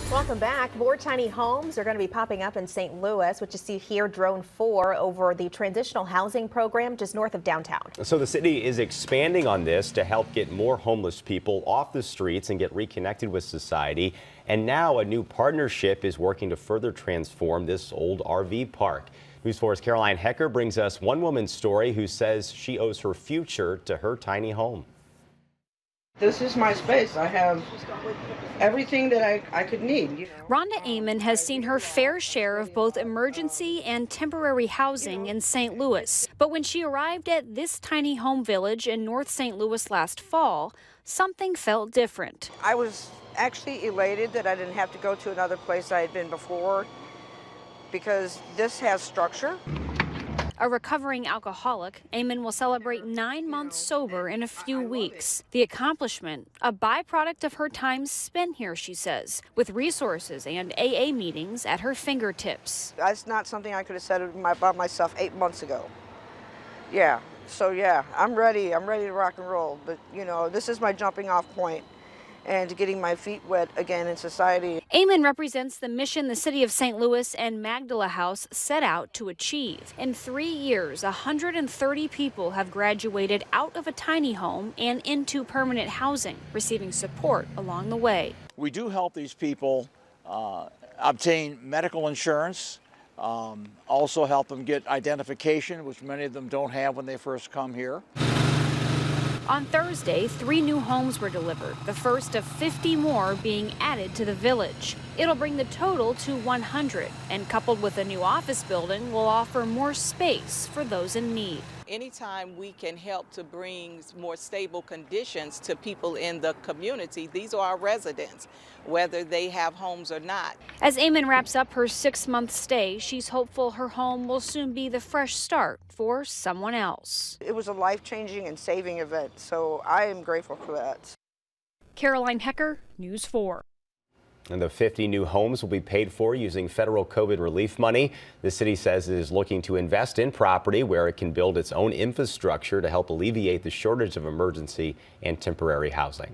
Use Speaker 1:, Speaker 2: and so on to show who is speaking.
Speaker 1: Welcome back. More tiny homes are going to be popping up in St. Louis, which you see here, Drone 4 over the transitional housing program just north of downtown.
Speaker 2: So the city is expanding on this to help get more homeless people off the streets and get reconnected with society. And now a new partnership is working to further transform this old RV park. News 4's Caroline Hecker brings us one woman's story who says she owes her future to her tiny home.
Speaker 3: This is my space. I have everything that I could need.
Speaker 4: Rhonda Amon has seen her fair share of both emergency and temporary housing in St. Louis. But when she arrived at this tiny home village in North St. Louis last fall, something felt different.
Speaker 3: I was actually elated that I didn't have to go to another place I had been before because this has structure.
Speaker 4: A recovering alcoholic, Amon will celebrate 9 months sober in a few weeks. The accomplishment, a byproduct of her time spent here, she says, with resources and AA meetings at her fingertips.
Speaker 3: That's not something I could have said about myself 8 months ago. Yeah, so yeah, I'm ready. I'm ready to rock and roll. But, you know, this is my jumping off point and getting my feet wet again in society.
Speaker 4: Amon represents the mission the city of St. Louis and Magdala House set out to achieve. In 3 years, 130 people have graduated out of a tiny home and into permanent housing, receiving support along the way.
Speaker 5: We do help these people obtain medical insurance, also help them get identification, which many of them don't have when they first come here.
Speaker 4: On Thursday, 3 new homes were delivered, the first of 50 more being added to the village. It'll bring the total to 100, and coupled with a new office building, will offer more space for those in need.
Speaker 6: Anytime we can help to bring more stable conditions to people in the community, these are our residents, whether they have homes or not.
Speaker 4: As Amon wraps up her 6-month stay, she's hopeful her home will soon be the fresh start for someone else.
Speaker 3: It was a life-changing and saving event, so I am grateful for that.
Speaker 4: Caroline Hecker, News 4.
Speaker 2: And the 50 new homes will be paid for using federal COVID relief money. The city says it is looking to invest in property where it can build its own infrastructure to help alleviate the shortage of emergency and temporary housing.